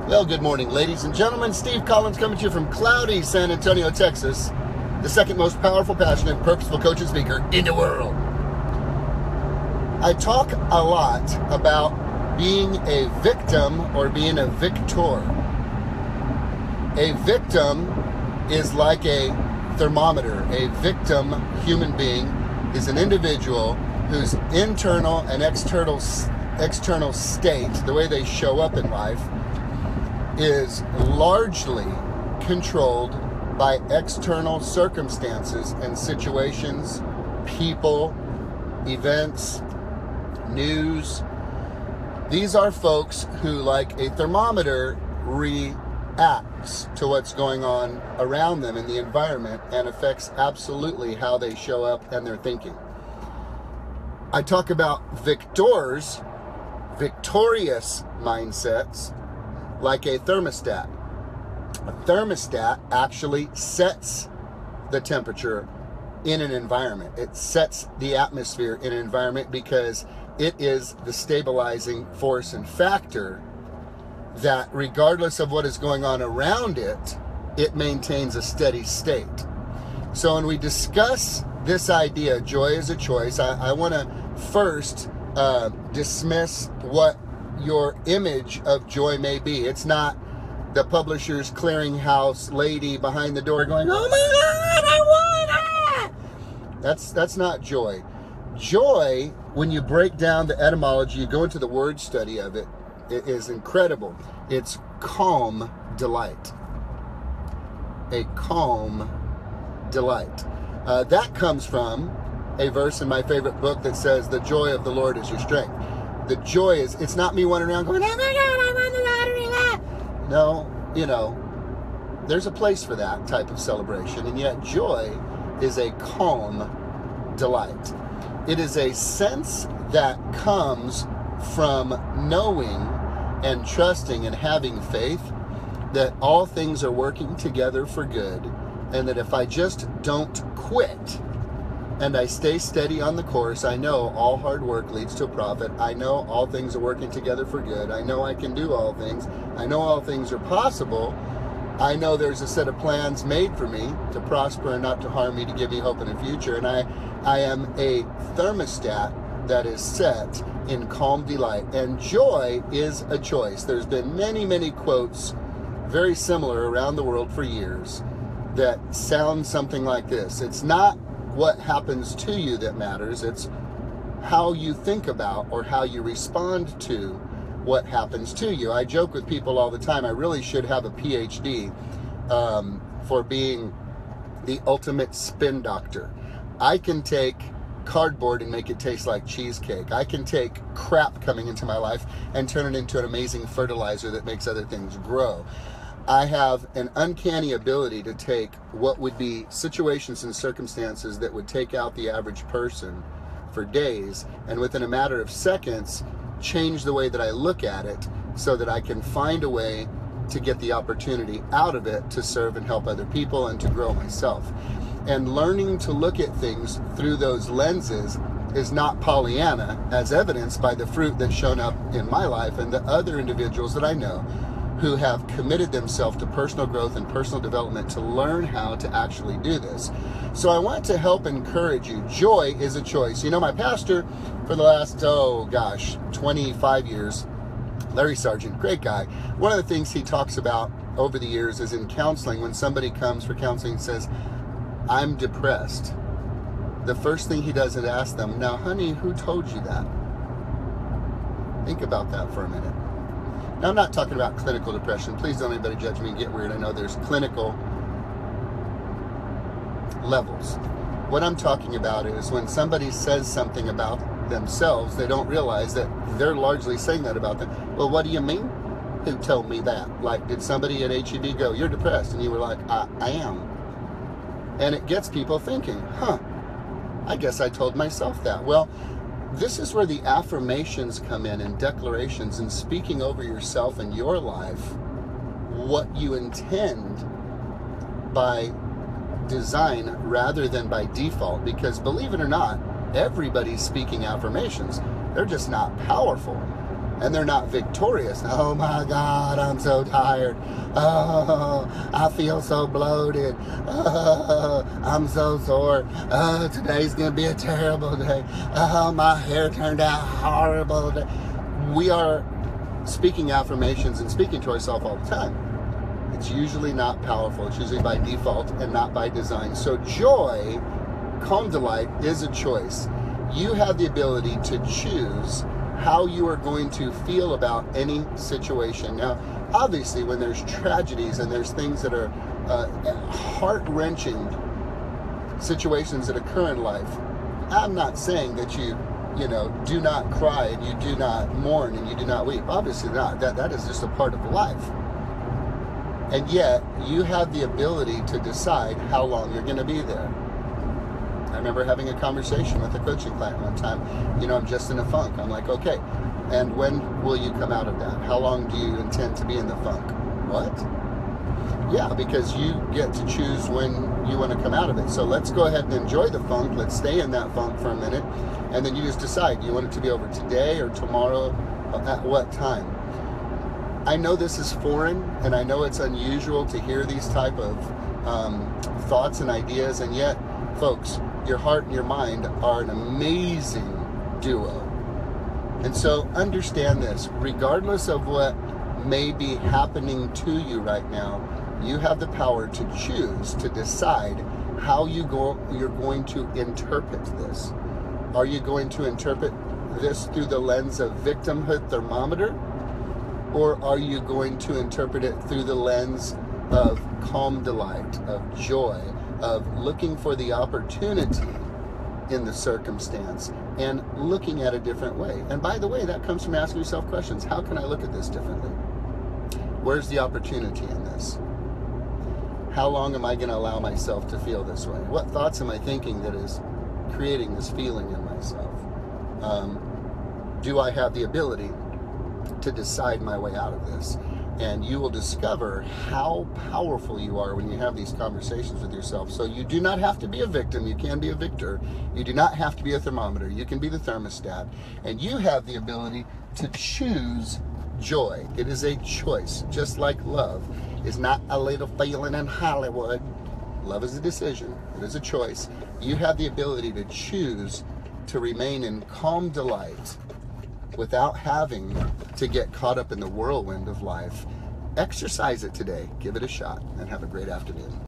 Well, good morning, ladies and gentlemen. Steve Collins coming to you from cloudy San Antonio, Texas, the second most powerful, passionate, purposeful coach and speaker in the world. I talk a lot about being a victim or being a victor. A victim is like a thermometer. A victim human being is an individual whose internal and external state, the way they show up in life, is largely controlled by external circumstances and situations, people, events, news. These are folks who, like a thermometer, reacts to what's going on around them in the environment and affects absolutely how they show up and their thinking. I talk about victors, victorious mindsets, like a thermostat. A thermostat actually sets the temperature in an environment. It sets the atmosphere in an environment because it is the stabilizing force and factor that, regardless of what is going on around it, it maintains a steady state. So when we discuss this idea, joy is a choice, I want to first dismiss what your image of joy may be. It's not the Publishers Clearinghouse lady behind the door going, "Oh my God, I want it!" That's not joy. Joy, when you break down the etymology, you go into the word study of it, it is incredible. It's calm delight. A calm delight. That comes from a verse in my favorite book that says, "The joy of the Lord is your strength." The joy is, it's not me running around going, "Oh my God, I won the lottery." No, there's a place for that type of celebration. And yet joy is a calm delight. It is a sense that comes from knowing and trusting and having faith that all things are working together for good, and that if I just don't quit and I stay steady on the course, I know all hard work leads to a profit. I know all things are working together for good. I know I can do all things. I know all things are possible. I know there's a set of plans made for me to prosper and not to harm me, to give me hope in the future. And I am a thermostat that is set in calm delight. And joy is a choice. There's been many, many quotes very similar around the world for years that sound something like this. It's not what happens to you that matters. It's how you think about or how you respond to what happens to you. I joke with people all the time, I really should have a PhD for being the ultimate spin doctor. I can take cardboard and make it taste like cheesecake. I can take crap coming into my life and turn it into an amazing fertilizer that makes other things grow. I have an uncanny ability to take what would be situations and circumstances that would take out the average person for days, and within a matter of seconds, change the way that I look at it so that I can find a way to get the opportunity out of it to serve and help other people and to grow myself. And learning to look at things through those lenses is not Pollyanna, as evidenced by the fruit that's shown up in my life and the other individuals that I know who have committed themselves to personal growth and personal development to learn how to actually do this. So I want to help encourage you. Joy is a choice. You know, my pastor for the last, 25 years, Larry Sargent, great guy. One of the things he talks about over the years is in counseling, when somebody comes for counseling and says, "I'm depressed," the first thing he does is ask them, "Now, honey, who told you that?" Think about that for a minute. Now, I'm not talking about clinical depression. Please don't anybody judge me and get weird. I know there's clinical levels. What I'm talking about is when somebody says something about themselves, they don't realize that they're largely saying that about them. Well, what do you mean? Who told me that? Like, did somebody at HEB go, "You're depressed," and you were like, I am. And it gets people thinking, I guess I told myself that. Well, this is where the affirmations come in and declarations and speaking over yourself and your life what you intend by design rather than by default. Because believe it or not, everybody's speaking affirmations. They're just not powerful. and they're not victorious. Oh my God, I'm so tired. Oh, I feel so bloated. Oh, I'm so sore. Oh, today's going to be a terrible day. Oh, my hair turned out horrible today. We are speaking affirmations and speaking to ourselves all the time. It's usually not powerful. It's usually by default and not by design. So joy, calm delight, is a choice. You have the ability to choose how you are going to feel about any situation. Now, obviously, when there's tragedies and there's things that are heart-wrenching situations that occur in life, I'm not saying that you do not cry and you do not mourn and you do not weep. Obviously not. That is just a part of life. And yet, you have the ability to decide how long you're going to be there. I remember having a conversation with a coaching client one time. I'm just in a funk. I'm like, okay, and when will you come out of that? How long do you intend to be in the funk? What? Yeah, because you get to choose when you want to come out of it. So let's go ahead and enjoy the funk. Let's stay in that funk for a minute. And then you just decide, do you want it to be over today or tomorrow? At what time? I know this is foreign, and I know it's unusual to hear these type of thoughts and ideas, and yet, folks, your heart and your mind are an amazing duo. And so understand this, regardless of what may be happening to you right now, you have the power to choose, to decide how you're going to interpret this. Are you going to interpret this through the lens of victimhood thermometer? Or are you going to interpret it through the lens of calm delight, of joy, of looking for the opportunity in the circumstance and looking at a different way? And by the way, that comes from asking yourself questions. How can I look at this differently? Where's the opportunity in this? How long am I going to allow myself to feel this way? What thoughts am I thinking that is creating this feeling in myself? Do I have the ability to decide my way out of this? And you will discover how powerful you are when you have these conversations with yourself. So you do not have to be a victim. You can be a victor. You do not have to be a thermometer. You can be the thermostat. And you have the ability to choose joy. It is a choice, just like love is not a little feeling in Hollywood. Love is a decision. It is a choice. You have the ability to choose to remain in calm delight without having to get caught up in the whirlwind of life. Exercise it today. Give it a shot and have a great afternoon.